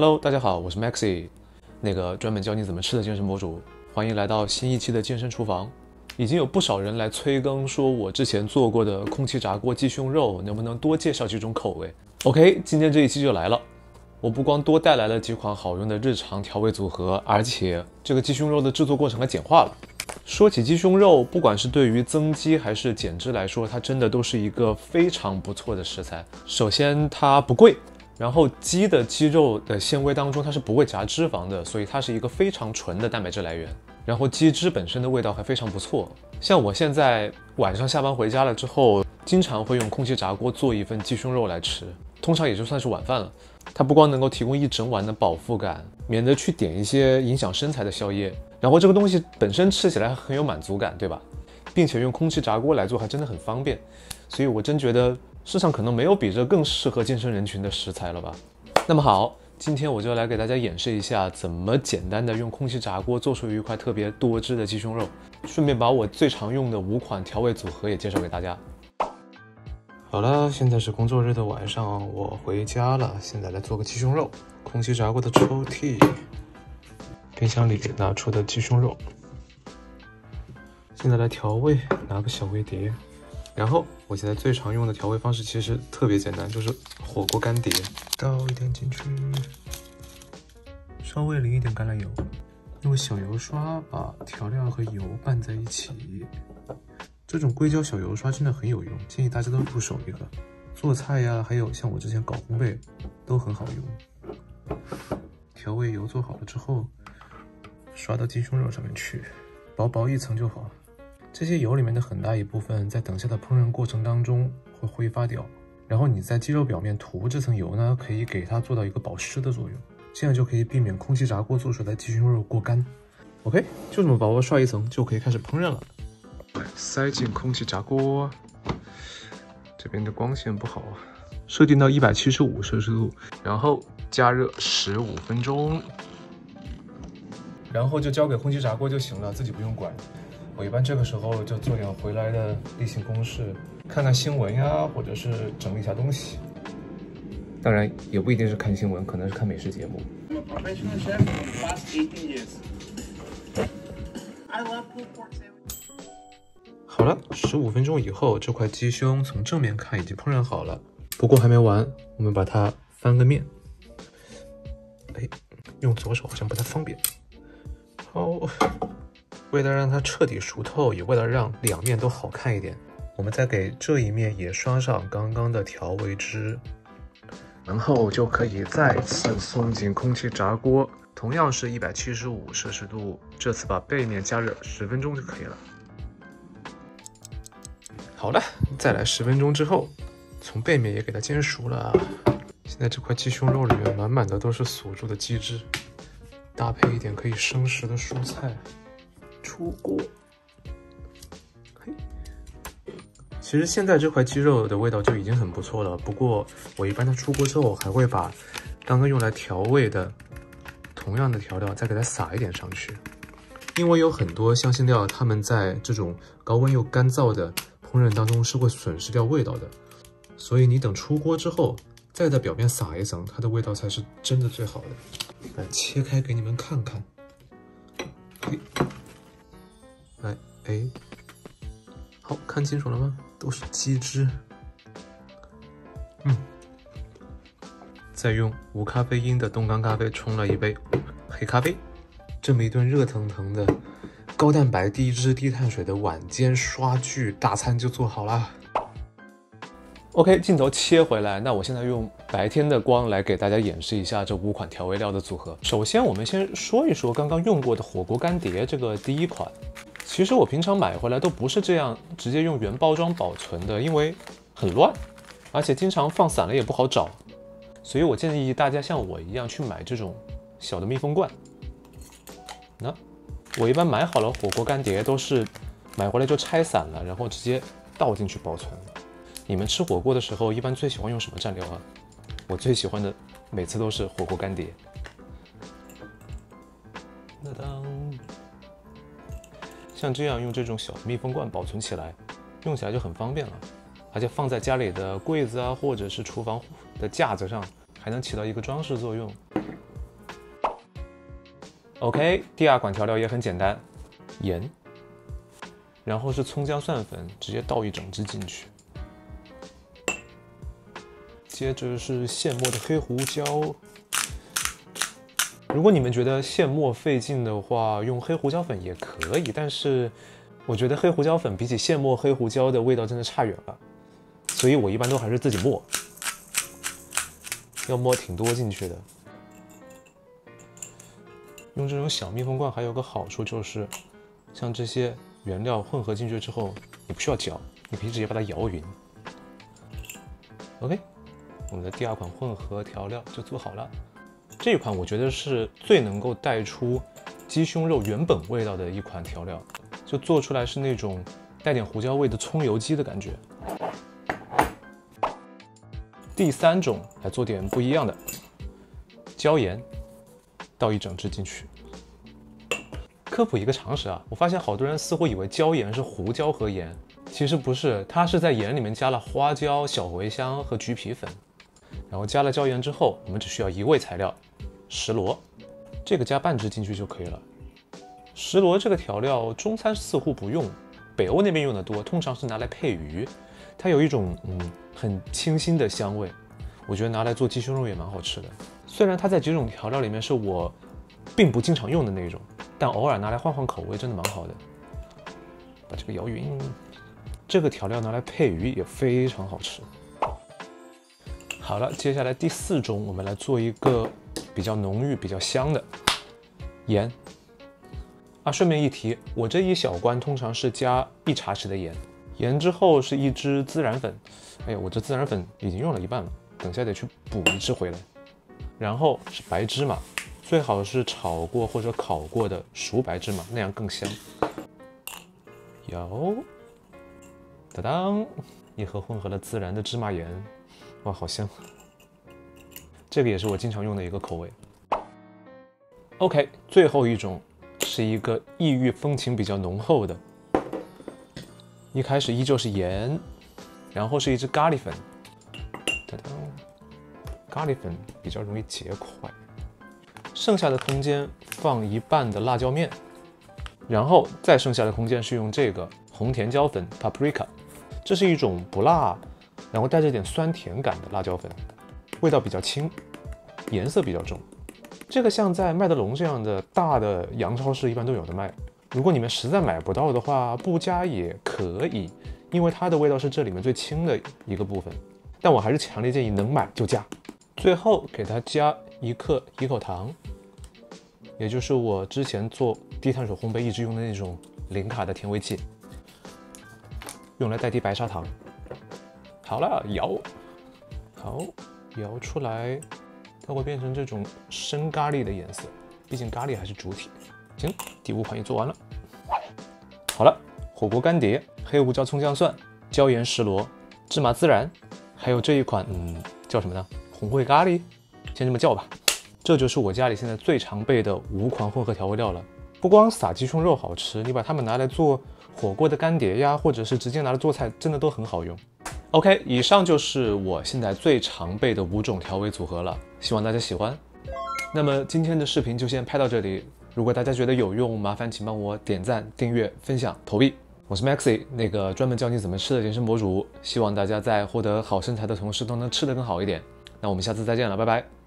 Hello， 大家好，我是 Maxi， 那个专门教你怎么吃的健身博主。欢迎来到新一期的健身厨房。已经有不少人来催更，说我之前做过的空气炸锅鸡胸肉能不能多介绍几种口味。OK， 今天这一期就来了。我不光多带来了几款好用的日常调味组合，而且这个鸡胸肉的制作过程还简化了。说起鸡胸肉，不管是对于增肌还是减脂来说，它真的都是一个非常不错的食材。首先它不贵，然后鸡的肌肉的纤维当中它是不会夹脂肪的，所以它是一个非常纯的蛋白质来源。然后鸡汁本身的味道还非常不错。像我现在晚上下班回家了之后，经常会用空气炸锅做一份鸡胸肉来吃，通常也就算是晚饭了。它不光能够提供一整碗的饱腹感，免得去点一些影响身材的宵夜，然后这个东西本身吃起来很有满足感，对吧？并且用空气炸锅来做还真的很方便，所以我真觉得世上可能没有比这更适合健身人群的食材了吧。那么好，今天我就来给大家演示一下怎么简单的用空气炸锅做出一块特别多汁的鸡胸肉，顺便把我最常用的5款调味组合也介绍给大家。好了，现在是工作日的晚上，我回家了。现在来做个鸡胸肉。空气炸锅的抽屉，冰箱里拿出的鸡胸肉。现在来调味，拿个小味碟。然后我现在最常用的调味方式其实特别简单，就是火锅干碟。倒一点进去，稍微淋一点橄榄油，用小油刷把调料和油拌在一起。这种硅胶小油刷真的很有用，建议大家都入手一个。做菜呀，还有像我之前搞烘焙，都很好用。调味油做好了之后，刷到鸡胸肉上面去，薄薄一层就好。这些油里面的很大一部分，在等下的烹饪过程当中会挥发掉，然后你在鸡肉表面涂这层油呢，可以给它做到一个保湿的作用，这样就可以避免空气炸锅做出来的鸡胸肉过干。OK， 就这么薄薄刷一层就可以开始烹饪了。塞进空气炸锅，这边的光线不好啊，设定到175摄氏度，然后加热15分钟，然后就交给空气炸锅就行了，自己不用管。我一般这个时候就做点回来的例行公事，看看新闻呀，或者是整理一下东西。当然也不一定是看新闻，可能是看美食节目。好了，15分钟以后，这块鸡胸从正面看已经烹饪好了。不过还没完，我们把它翻个面。用左手好像不太方便。好，为了让它彻底熟透，也为了让两面都好看一点，我们再给这一面也刷上刚刚的调味汁，然后就可以再次送进空气炸锅，同样是175摄氏度，这次把背面加热10分钟就可以了。好了，再来10分钟之后，从背面也给它煎熟了。现在这块鸡胸肉里面满满的都是锁住的鸡汁，搭配一点可以生食的蔬菜，出锅。其实现在这块鸡肉的味道就已经很不错了，不过我一般它出锅之后还会把刚刚用来调味的同样的调料再给它撒一点上去，因为有很多香辛料它们在这种高温又干燥的烹饪当中是会损失掉味道的，所以你等出锅之后再在表面撒一层，它的味道才是真的最好的。来切开给你们看看。好，看清楚了吗？都是鸡汁。再用无咖啡因的冻干咖啡冲了一杯黑咖啡，这么一顿热腾腾的高蛋白低脂低碳水的晚间刷剧大餐就做好了。OK， 镜头切回来，那我现在用白天的光来给大家演示一下这5款调味料的组合。首先我们先说一说刚刚用过的火锅干碟，这个第一款。其实我平常买回来都不是这样直接用原包装保存的，因为很乱，而且经常放散了也不好找，所以我建议大家像我一样去买这种小的密封罐。那我一般买好了火锅干碟都是买回来就拆散了，然后直接倒进去保存。你们吃火锅的时候一般最喜欢用什么蘸料啊？我最喜欢的每次都是火锅干碟。像这样用这种小密封罐保存起来，用起来就很方便了，而且放在家里的柜子啊，或者是厨房的架子上，还能起到一个装饰作用。OK， 第二款调料也很简单，盐，然后是葱姜蒜粉，直接倒一整只进去。接着是现磨的黑胡椒。如果你们觉得现磨费劲的话，用黑胡椒粉也可以，但是我觉得黑胡椒粉比起现磨黑胡椒的味道真的差远了，所以我一般都还是自己磨，要磨挺多进去的。用这种小密封罐还有个好处就是，像这些原料混合进去之后，你不需要搅，你可以直接把它摇匀。OK， 我们的第二款混合调料就做好了。这一款我觉得是最能够带出鸡胸肉原本味道的一款调料，就做出来是那种带点胡椒味的葱油鸡的感觉。第三种来做点不一样的，椒盐，倒一整只进去。科普一个常识啊，我发现好多人似乎以为椒盐是胡椒和盐，其实不是，它是在盐里面加了花椒、小茴香和橘皮粉。然后加了椒盐之后，我们只需要一味材料，石螺，这个加半只进去就可以了。石螺这个调料中餐似乎不用，北欧那边用的多，通常是拿来配鱼，它有一种很清新的香味，我觉得拿来做鸡胸肉也蛮好吃的。虽然它在几种调料里面是我并不经常用的那种，但偶尔拿来换换口味真的蛮好的。把这个摇匀，这个调料拿来配鱼也非常好吃。好了，接下来第四种，我们来做一个比较浓郁、比较香的盐。顺便一提，我这一小罐通常是加1茶匙的盐，盐之后是1支孜然粉。哎呀，我这孜然粉已经用了一半了，等下得去补1支回来。然后是白芝麻，最好是炒过或者烤过的熟白芝麻，那样更香。摇，当当，一盒混合了孜然的芝麻盐。哇，好香！这个也是我经常用的一个口味。OK， 最后一种是一个异域风情比较浓厚的。一开始依旧是盐，然后是1支咖喱粉。当当，咖喱粉比较容易结块。剩下的空间放1半的辣椒面，然后再剩下的空间是用这个红甜椒粉 paprika， 这是一种不辣，然后带着点酸甜感的辣椒粉，味道比较轻，颜色比较重。这个像在麦德龙这样的大的洋超市一般都有的卖，如果你们实在买不到的话，不加也可以，因为它的味道是这里面最轻的一个部分。但我还是强烈建议能买就加。最后给它加1克宜口糖，也就是我之前做低碳水烘焙一直用的那种零卡的甜味剂，用来代替白砂糖。好了，摇，好，摇出来，它会变成这种深咖喱的颜色，毕竟咖喱还是主体。行，第5款也做完了。好了，火锅干碟，黑胡椒、葱姜蒜、椒盐、石螺、芝麻孜然，还有这一款，叫什么呢？红烩咖喱，先这么叫吧。这就是我家里现在最常备的5款混合调味料了。不光撒鸡胸肉好吃，你把它们拿来做火锅的干碟呀，或者是直接拿来做菜，真的都很好用。OK， 以上就是我现在最常备的5种调味组合了，希望大家喜欢。那么今天的视频就先拍到这里，如果大家觉得有用，麻烦请帮我点赞、订阅、分享、投币。我是 Maxi， 那个专门教你怎么吃的健身博主，希望大家在获得好身材的同时都能吃得更好一点。那我们下次再见了，拜拜。